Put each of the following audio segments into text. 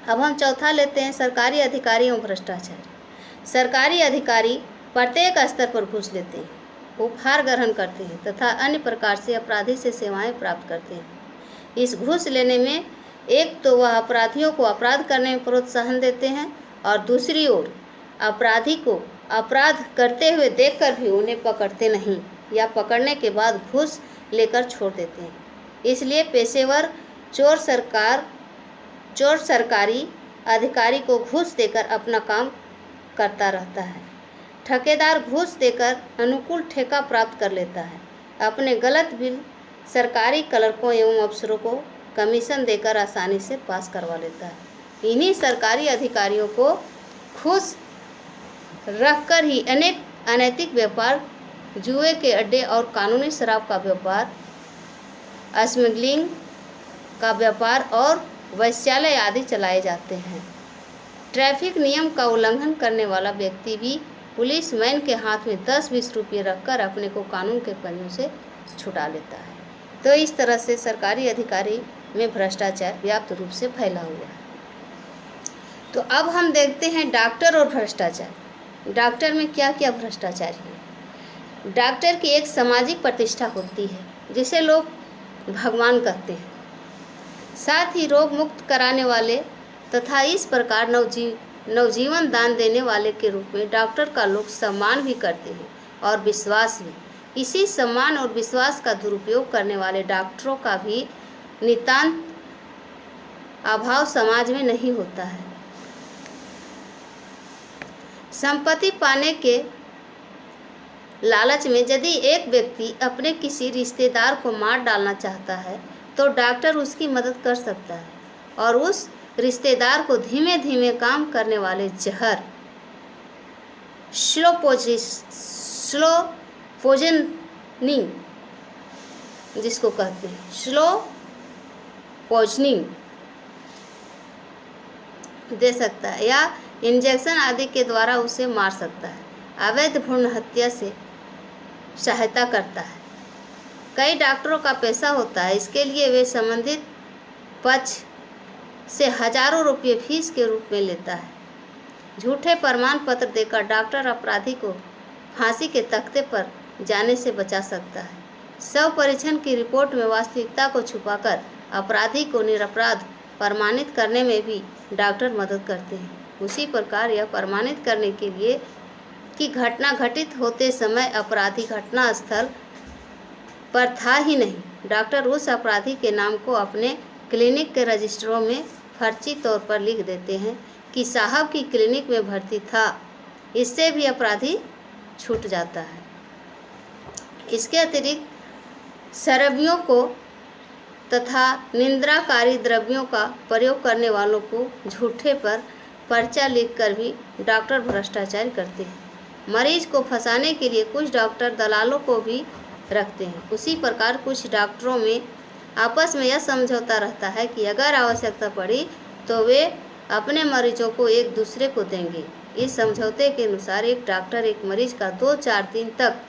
अब हम चौथा लेते हैं, सरकारी अधिकारी एवं भ्रष्टाचार। सरकारी अधिकारी प्रत्येक स्तर पर घूस लेते हैं, उपहार ग्रहण करते हैं तथा अन्य प्रकार से अपराधी से सेवाएं प्राप्त करते हैं। इस घूस लेने में एक तो वह अपराधियों को अपराध करने में प्रोत्साहन देते हैं और दूसरी ओर अपराधी को अपराध करते हुए देखकर भी उन्हें पकड़ते नहीं या पकड़ने के बाद घूस लेकर छोड़ देते हैं। इसलिए पेशेवर चोर सरकारी अधिकारी को घूस देकर अपना काम करता रहता है। ठेकेदार घूस देकर अनुकूल ठेका प्राप्त कर लेता है। अपने गलत बिल सरकारी क्लर्कों एवं अफसरों को कमीशन देकर आसानी से पास करवा लेता है। इन्हीं सरकारी अधिकारियों को घूस रखकर ही अनेक अनैतिक व्यापार, जुए के अड्डे और कानूनी शराब का व्यापार, स्मगलिंग का व्यापार और वैश्यालय आदि चलाए जाते हैं। ट्रैफिक नियम का उल्लंघन करने वाला व्यक्ति भी पुलिस मैन के हाथ में 10-20 रुपये रखकर अपने को कानून के पंजों से छुड़ा लेता है। तो इस तरह से सरकारी अधिकारी में भ्रष्टाचार व्याप्त रूप से फैला हुआ है। तो अब हम देखते हैं डॉक्टर और भ्रष्टाचार। डॉक्टर में क्या क्या भ्रष्टाचार है। डॉक्टर की एक सामाजिक प्रतिष्ठा होती है जिसे लोग भगवान कहते हैं। साथ ही रोग मुक्त कराने वाले तथा इस प्रकार नवजीवन दान देने वाले के रूप में डॉक्टर का लोग सम्मान भी करते हैं और विश्वास भी। इसी सम्मान और विश्वास का दुरुपयोग करने वाले डॉक्टरों का भी नितांत अभाव समाज में नहीं होता है। संपत्ति पाने के लालच में यदि एक व्यक्ति अपने किसी रिश्तेदार को मार डालना चाहता है तो डॉक्टर उसकी मदद कर सकता है और उस रिश्तेदार को धीमे धीमे काम करने वाले जहर स्लो पॉइजनिंग जिसको कहते हैं स्लो पॉइजनिंग दे सकता है या इंजेक्शन आदि के द्वारा उसे मार सकता है। अवैध भ्रूण हत्या से सहायता करता है। कई डॉक्टरों का पैसा होता है, इसके लिए वे संबंधित पक्ष से हजारों रुपये फीस के रूप में लेता है। झूठे प्रमाण पत्र देकर डॉक्टर अपराधी को फांसी के तख्ते पर जाने से बचा सकता है। शव परीक्षण की रिपोर्ट में वास्तविकता को छुपाकर अपराधी को निरपराध प्रमाणित करने में भी डॉक्टर मदद करते हैं। उसी प्रकार यह प्रमाणित करने के लिए कि घटना घटित होते समय अपराधी घटना स्थल पर था ही नहीं, डॉक्टर उस अपराधी के नाम को अपने क्लिनिक के रजिस्टरों में फर्जी तौर पर लिख देते हैं कि साहब की क्लिनिक में भर्ती था। इससे भी अपराधी छूट जाता है। इसके अतिरिक्त शराबियों को तथा निंद्राकारी द्रव्यों का प्रयोग करने वालों को झूठे पर पर्चा लिखकर भी डॉक्टर भ्रष्टाचार करते हैं। मरीज को फंसाने के लिए कुछ डॉक्टर दलालों को भी रखते हैं। उसी प्रकार कुछ डॉक्टरों में आपस में यह समझौता रहता है कि अगर आवश्यकता पड़ी तो वे अपने मरीजों को एक दूसरे को देंगे। इस समझौते के अनुसार एक डॉक्टर एक मरीज का 2-4 दिन तक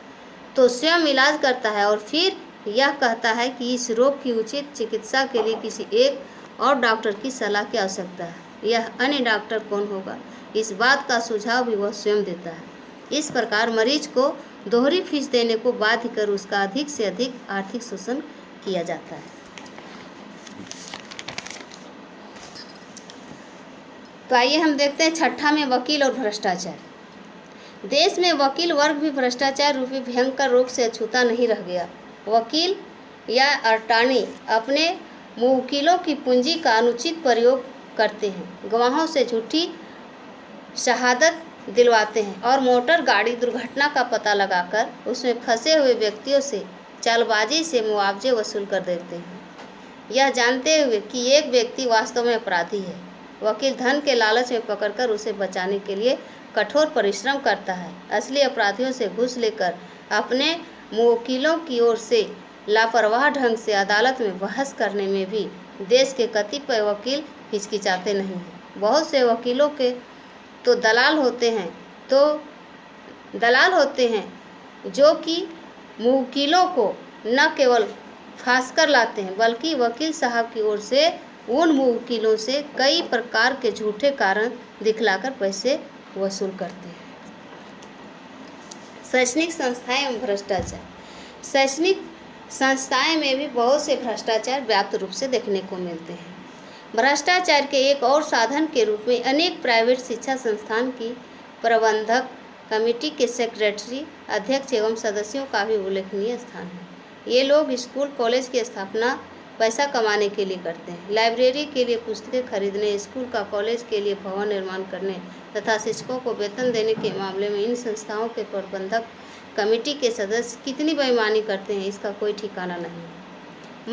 तो स्वयं इलाज करता है और फिर यह कहता है कि इस रोग की उचित चिकित्सा के लिए किसी एक और डॉक्टर की सलाह की आवश्यकता है। यह अन्य डॉक्टर कौन होगा, इस बात का सुझाव भी वह स्वयं देता है। इस प्रकार मरीज को दोहरी फीस देने को बाध्य कर उसका अधिक से अधिक आर्थिक शोषण किया जाता है। तो आइए हम देखते हैं छठा में वकील और भ्रष्टाचार। देश में वकील वर्ग भी भ्रष्टाचार रूपी भयंकर रोग से अछूता नहीं रह गया। वकील या अटॉर्नी अपने मुवक्किलों की पूंजी का अनुचित प्रयोग करते हैं, गवाहों से झूठी शहादत दिलवाते हैं और मोटर गाड़ी दुर्घटना का पता लगाकर उसमें फंसे हुए व्यक्तियों से चालबाजी से मुआवजे वसूल कर देते हैं, यह जानते हुए कि एक व्यक्ति वास्तव में अपराधी है। वकील धन के लालच में पकड़कर उसे बचाने के लिए कठोर परिश्रम करता है। असली अपराधियों से घूस लेकर अपने मुवक्किलों की ओर से लापरवाह ढंग से अदालत में बहस करने में भी देश के कतिपय वकील हिचकिचाते नहीं हैं। बहुत से वकीलों के तो दलाल होते हैं जो कि मुवक्किलों को न केवल फांस कर लाते हैं बल्कि वकील साहब की ओर से उन वकीलों से कई प्रकार के झूठे कारण दिखलाकर पैसे वसूल करते हैं। शैक्षणिक संस्थाएं एवं भ्रष्टाचार। शैक्षणिक संस्थाएं में भी बहुत से भ्रष्टाचार व्याप्त रूप से देखने को मिलते हैं। भ्रष्टाचार के एक और साधन के रूप में अनेक प्राइवेट शिक्षा संस्थान की प्रबंधक कमेटी के सेक्रेटरी, अध्यक्ष एवं सदस्यों का भी उल्लेखनीय स्थान है। ये लोग स्कूल कॉलेज की स्थापना पैसा कमाने के लिए करते हैं। लाइब्रेरी के लिए पुस्तकें खरीदने, स्कूल का कॉलेज के लिए भवन निर्माण करने तथा शिक्षकों को वेतन देने के मामले में इन संस्थाओं के प्रबंधक कमेटी के सदस्य कितनी बेईमानी करते हैं, इसका कोई ठिकाना नहीं है।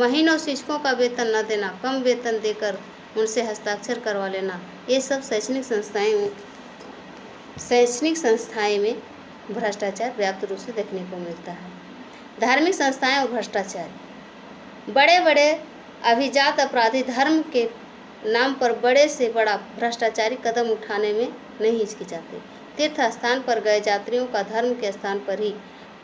महीनों शिक्षकों का वेतन न देना, कम वेतन देकर उनसे हस्ताक्षर करवा लेना, ये सब शैक्षणिक संस्थाएं में भ्रष्टाचार व्याप्त रूप से देखने को मिलता है। धार्मिक संस्थाएं और भ्रष्टाचार। बड़े बड़े अभिजात अपराधी धर्म के नाम पर बड़े से बड़ा भ्रष्टाचारी कदम उठाने में नहीं हिचकिचाते। तीर्थ स्थान पर गए यात्रियों का धर्म के स्थान पर ही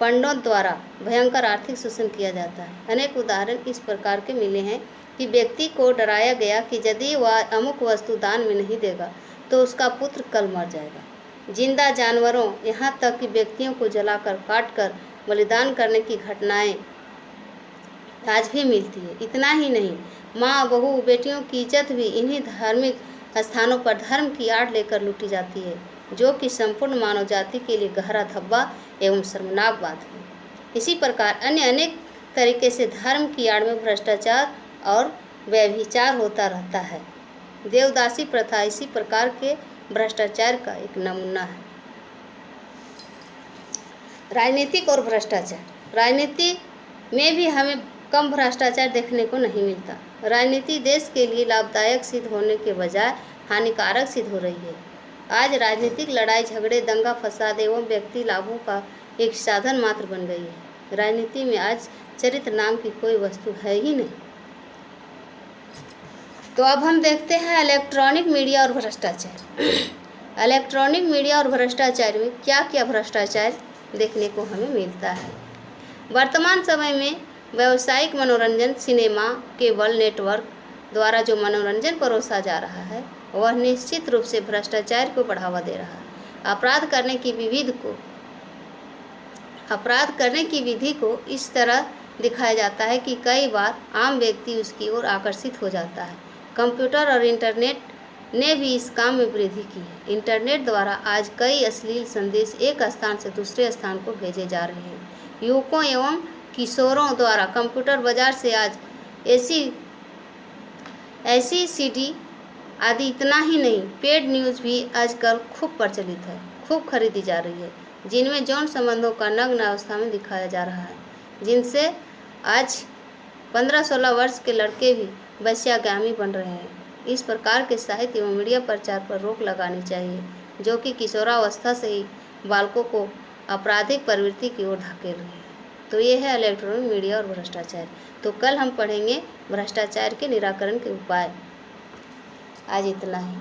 पंडों द्वारा भयंकर आर्थिक शोषण किया जाता है। अनेक उदाहरण इस प्रकार के मिले हैं कि व्यक्ति को डराया गया कि यदि वह अमुक वस्तु दान में नहीं देगा तो उसका पुत्र कल मर जाएगा। जिंदा जानवरों, यहाँ तक कि व्यक्तियों को जलाकर काटकर बलिदान करने की घटनाएं आज भी मिलती है। इतना ही नहीं, माँ, बहू, बेटियों की इज्जत भी इन्हीं धार्मिक स्थानों पर धर्म की आड़ लेकर लूटी जाती है, जो कि संपूर्ण मानव जाति के लिए गहरा धब्बा एवं शर्मनाक बात है। इसी प्रकार अन्य अनेक तरीके से धर्म की आड़ में भ्रष्टाचार और व्यभिचार होता रहता है। देवदासी प्रथा इसी प्रकार के भ्रष्टाचार का एक नमूना है। राजनीतिक और भ्रष्टाचार। राजनीति में भी हमें कम भ्रष्टाचार देखने को नहीं मिलता। राजनीति देश के लिए लाभदायक सिद्ध होने के बजाय हानिकारक सिद्ध हो रही है। आज राजनीतिक लड़ाई झगड़े, दंगा फसाद एवं व्यक्ति लाभों का एक साधन मात्र बन गई है। राजनीति में आज चरित्र नाम की कोई वस्तु है ही नहीं। तो अब हम देखते हैं इलेक्ट्रॉनिक मीडिया और भ्रष्टाचार। इलेक्ट्रॉनिक मीडिया और भ्रष्टाचार में क्या क्या भ्रष्टाचार देखने को हमें मिलता है। वर्तमान समय में व्यावसायिक मनोरंजन, सिनेमा, केबल नेटवर्क द्वारा जो मनोरंजन परोसा जा रहा है वह निश्चित रूप से भ्रष्टाचार को बढ़ावा दे रहा है। अपराध करने की विधि को इस तरह दिखाया जाता है कि कई बार आम व्यक्ति उसकी ओर आकर्षित हो जाता है। कंप्यूटर और इंटरनेट ने भी इस काम में वृद्धि की है। इंटरनेट द्वारा आज कई अश्लील संदेश एक स्थान से दूसरे स्थान को भेजे जा रहे हैं। युवकों एवं किशोरों द्वारा कंप्यूटर बाजार से आज ऐसी सीडी आदि, इतना ही नहीं, पेड न्यूज़ भी आजकल खूब प्रचलित है, खूब खरीदी जा रही है, जिनमें यौन संबंधों का नग्न अवस्था में दिखाया जा रहा है, जिनसे आज 15-16 वर्ष के लड़के भी वैश्यागामी बन रहे हैं। इस प्रकार के साहित्य एवं मीडिया प्रचार पर रोक लगानी चाहिए, जो कि किशोरावस्था से ही बालकों को आपराधिक प्रवृत्ति की ओर धकेल रहे हैं। तो ये है इलेक्ट्रॉनिक मीडिया और भ्रष्टाचार। तो कल हम पढ़ेंगे भ्रष्टाचार के निराकरण के उपाय। आज इतना ही।